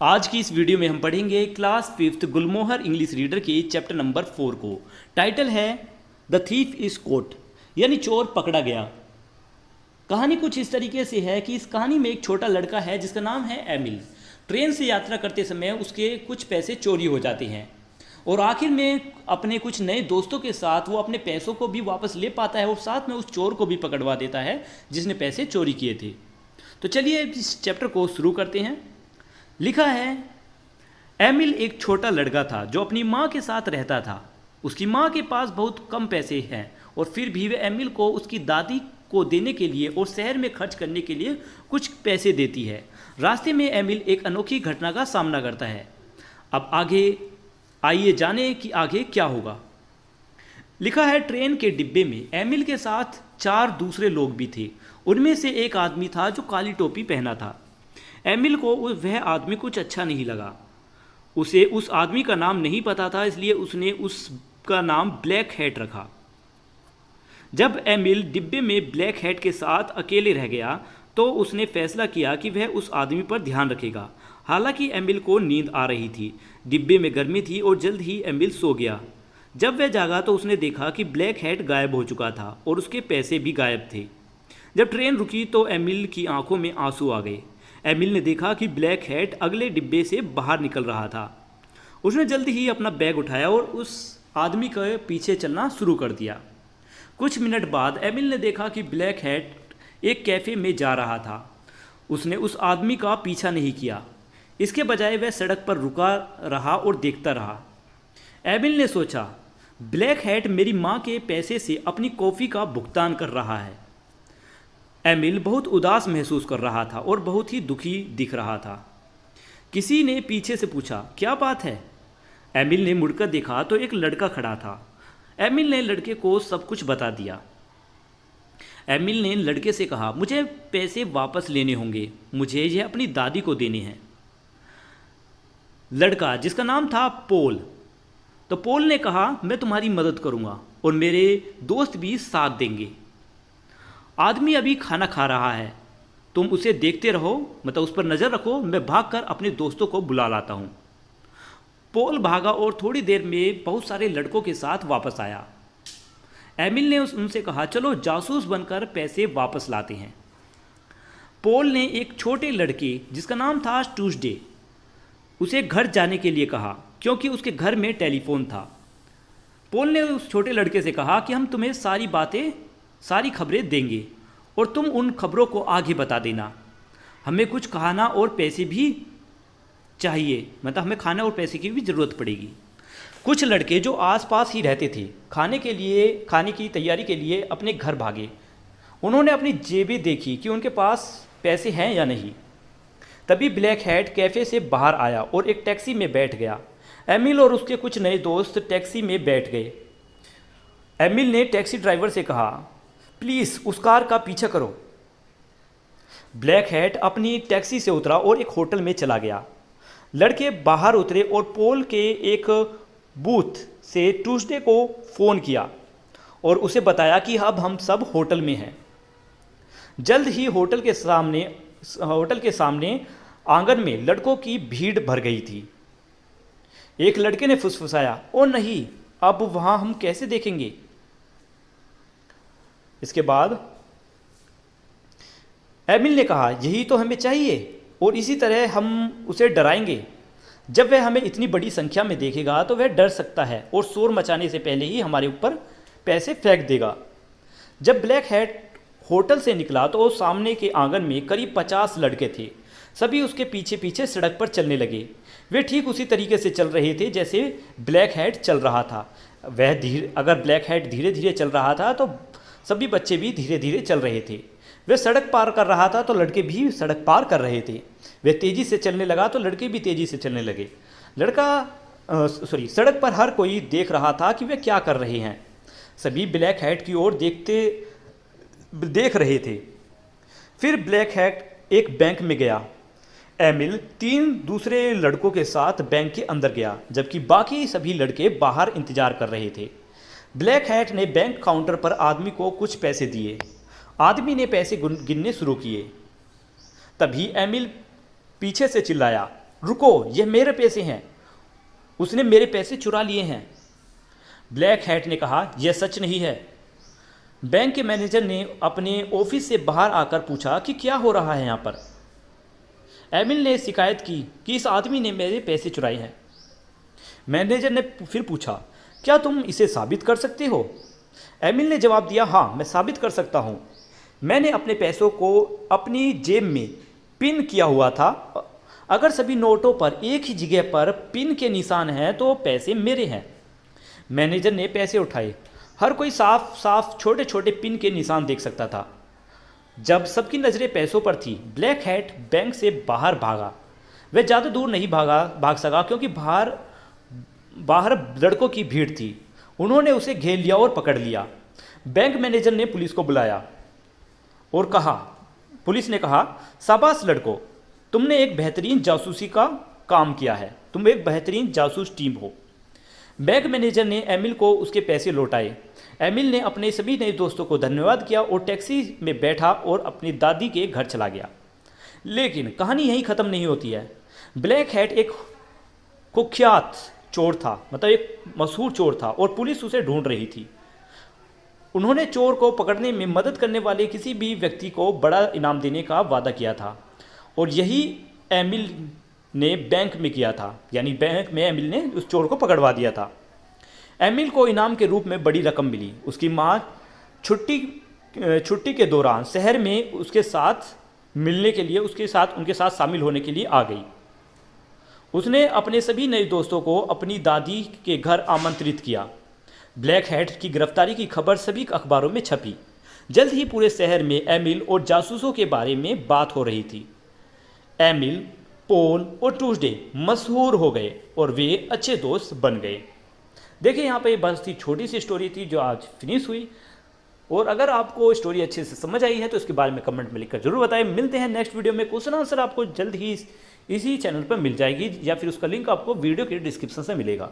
आज की इस वीडियो में हम पढ़ेंगे क्लास 5th गुलमोहर इंग्लिश रीडर के चैप्टर नंबर 4 को। टाइटल है द थीफ इज कोट, यानी चोर पकड़ा गया। कहानी कुछ इस तरीके से है कि इस कहानी में एक छोटा लड़का है जिसका नाम है एमिल। ट्रेन से यात्रा करते समय उसके कुछ पैसे चोरी हो जाते हैं और आखिर में अपने कुछ नए दोस्तों के साथ वो अपने पैसों को भी वापस ले पाता है और साथ में उस चोर को भी पकड़वा देता है जिसने पैसे चोरी किए थे। तो चलिए इस चैप्टर को शुरू करते हैं। लिखा है, एमिल एक छोटा लड़का था जो अपनी माँ के साथ रहता था। उसकी माँ के पास बहुत कम पैसे हैं और फिर भी वे एमिल को उसकी दादी को देने के लिए और शहर में खर्च करने के लिए कुछ पैसे देती है। रास्ते में एमिल एक अनोखी घटना का सामना करता है। अब आगे आइए जाने कि आगे क्या होगा। लिखा है, ट्रेन के डिब्बे में एमिल के साथ 4 दूसरे लोग भी थे। उनमें से एक आदमी था जो काली टोपी पहना था। एमिल को वह आदमी कुछ अच्छा नहीं लगा। उसे उस आदमी का नाम नहीं पता था, इसलिए उसने उसका नाम ब्लैक हैट रखा। जब एमिल डिब्बे में ब्लैक हैट के साथ अकेले रह गया तो उसने फैसला किया कि वह उस आदमी पर ध्यान रखेगा। हालांकि एमिल को नींद आ रही थी, डिब्बे में गर्मी थी और जल्द ही एमिल सो गया। जब वह जागा तो उसने देखा कि ब्लैक हैट गायब हो चुका था और उसके पैसे भी गायब थे। जब ट्रेन रुकी तो एमिल की आंखों में आंसू आ गए। एमिल ने देखा कि ब्लैक हैट अगले डिब्बे से बाहर निकल रहा था। उसने जल्दी ही अपना बैग उठाया और उस आदमी के पीछे चलना शुरू कर दिया। कुछ मिनट बाद एमिल ने देखा कि ब्लैक हैट एक कैफ़े में जा रहा था। उसने उस आदमी का पीछा नहीं किया, इसके बजाय वह सड़क पर रुका रहा और देखता रहा। एमिल ने सोचा, ब्लैक हैट मेरी माँ के पैसे से अपनी कॉफ़ी का भुगतान कर रहा है। एमिल बहुत उदास महसूस कर रहा था और बहुत ही दुखी दिख रहा था। किसी ने पीछे से पूछा, क्या बात है? एमिल ने मुड़कर देखा तो एक लड़का खड़ा था। एमिल ने लड़के को सब कुछ बता दिया। एमिल ने लड़के से कहा, मुझे पैसे वापस लेने होंगे, मुझे यह अपनी दादी को देने हैं। लड़का, जिसका नाम था पोल, तो पोल ने कहा, मैं तुम्हारी मदद करूंगा और मेरे दोस्त भी साथ देंगे। आदमी अभी खाना खा रहा है, तुम उसे देखते रहो, मतलब उस पर नज़र रखो, मैं भागकर अपने दोस्तों को बुला लाता हूँ। पोल भागा और थोड़ी देर में बहुत सारे लड़कों के साथ वापस आया। एमिल ने उनसे कहा, चलो जासूस बनकर पैसे वापस लाते हैं। पोल ने एक छोटे लड़के जिसका नाम था ट्यूसडे, उसे घर जाने के लिए कहा क्योंकि उसके घर में टेलीफोन था। पोल ने उस छोटे लड़के से कहा कि हम तुम्हें सारी खबरें देंगे और तुम उन खबरों को आगे बता देना। हमें कुछ खाना और पैसे भी चाहिए, मतलब हमें खाने और पैसे की भी ज़रूरत पड़ेगी। कुछ लड़के जो आसपास ही रहते थे खाने की तैयारी के लिए अपने घर भागे। उन्होंने अपनी जेबें देखी कि उनके पास पैसे हैं या नहीं। तभी ब्लैक हैट कैफ़े से बाहर आया और एक टैक्सी में बैठ गया। एमिल और उसके कुछ नए दोस्त टैक्सी में बैठ गए। एमिल ने टैक्सी ड्राइवर से कहा, प्लीज़ उस कार का पीछा करो। ब्लैक हैट अपनी टैक्सी से उतरा और एक होटल में चला गया। लड़के बाहर उतरे और पोल के एक बूथ से ट्यूसडे को फ़ोन किया और उसे बताया कि अब हम सब होटल में हैं। जल्द ही होटल के सामने आंगन में लड़कों की भीड़ भर गई थी। एक लड़के ने फुसफुसाया, ओ नहीं, अब वहाँ हम कैसे देखेंगे? इसके बाद एमिल ने कहा, यही तो हमें चाहिए और इसी तरह हम उसे डराएंगे। जब वह हमें इतनी बड़ी संख्या में देखेगा तो वह डर सकता है और शोर मचाने से पहले ही हमारे ऊपर पैसे फेंक देगा। जब ब्लैक हैट होटल से निकला तो सामने के आंगन में करीब 50 लड़के थे। सभी उसके पीछे पीछे सड़क पर चलने लगे। वे ठीक उसी तरीके से चल रहे थे जैसे ब्लैक हैट चल रहा था। अगर ब्लैक हैट धीरे धीरे चल रहा था तो सभी बच्चे भी धीरे धीरे चल रहे थे। वे सड़क पार कर रहा था तो लड़के भी सड़क पार कर रहे थे। वे तेज़ी से चलने लगा तो लड़के भी तेज़ी से चलने लगे। सड़क पर हर कोई देख रहा था कि वे क्या कर रहे हैं। सभी ब्लैक हैट की ओर देख रहे थे। फिर ब्लैक हैट एक बैंक में गया। एमिल 3 दूसरे लड़कों के साथ बैंक के अंदर गया जबकि बाकी सभी लड़के बाहर इंतजार कर रहे थे। ब्लैक हैट ने बैंक काउंटर पर आदमी को कुछ पैसे दिए। आदमी ने पैसे गिनने शुरू किए। तभी एमिल पीछे से चिल्लाया, रुको, ये मेरे पैसे हैं, उसने मेरे पैसे चुरा लिए हैं। ब्लैक हैट ने कहा, यह सच नहीं है। बैंक के मैनेजर ने अपने ऑफिस से बाहर आकर पूछा कि क्या हो रहा है यहाँ पर। एमिल ने शिकायत की कि इस आदमी ने मेरे पैसे चुराए हैं। मैनेजर ने फिर पूछा, क्या तुम इसे साबित कर सकते हो? एमिल ने जवाब दिया, हाँ, मैं साबित कर सकता हूँ। मैंने अपने पैसों को अपनी जेब में पिन किया हुआ था। अगर सभी नोटों पर एक ही जगह पर पिन के निशान हैं तो पैसे मेरे हैं। मैनेजर ने पैसे उठाए। हर कोई साफ साफ छोटे छोटे पिन के निशान देख सकता था। जब सबकी नज़रें पैसों पर थी, ब्लैक हैट बैंक से बाहर भागा। वह ज़्यादा दूर नहीं भाग सका क्योंकि बाहर लड़कों की भीड़ थी। उन्होंने उसे घेर लिया और पकड़ लिया। बैंक मैनेजर ने पुलिस को बुलाया और पुलिस ने कहा, शाबाश लड़कों, तुमने एक बेहतरीन जासूसी का काम किया है, तुम एक बेहतरीन जासूस टीम हो। बैंक मैनेजर ने एमिल को उसके पैसे लौटाए। एमिल ने अपने सभी नए दोस्तों को धन्यवाद किया और टैक्सी में बैठा और अपनी दादी के घर चला गया। लेकिन कहानी यहीं ख़त्म नहीं होती है। ब्लैक हैट एक कुख्यात चोर था, मतलब एक मशहूर चोर था और पुलिस उसे ढूंढ रही थी। उन्होंने चोर को पकड़ने में मदद करने वाले किसी भी व्यक्ति को बड़ा इनाम देने का वादा किया था और यही एमिल ने बैंक में किया था, यानी बैंक में एमिल ने उस चोर को पकड़वा दिया था। एमिल को इनाम के रूप में बड़ी रकम मिली। उसकी माँ छुट्टी के दौरान शहर में उसके साथ मिलने के लिए उनके साथ शामिल होने के लिए आ गई। उसने अपने सभी नए दोस्तों को अपनी दादी के घर आमंत्रित किया। ब्लैक हैट की गिरफ्तारी की खबर सभी अखबारों में छपी। जल्द ही पूरे शहर में एमिल और जासूसों के बारे में बात हो रही थी। एमिल, पॉल और ट्यूसडे मशहूर हो गए और वे अच्छे दोस्त बन गए। देखिए, यहाँ पे बस ही छोटी सी स्टोरी थी जो आज फिनिश हुई। और अगर आपको स्टोरी अच्छे से समझ आई है तो इसके बारे में कमेंट में लिखकर जरूर बताएं। मिलते हैं नेक्स्ट वीडियो में। क्वेश्चन आंसर आपको जल्द ही इसी चैनल पर मिल जाएगी या फिर उसका लिंक आपको वीडियो के डिस्क्रिप्शन से मिलेगा।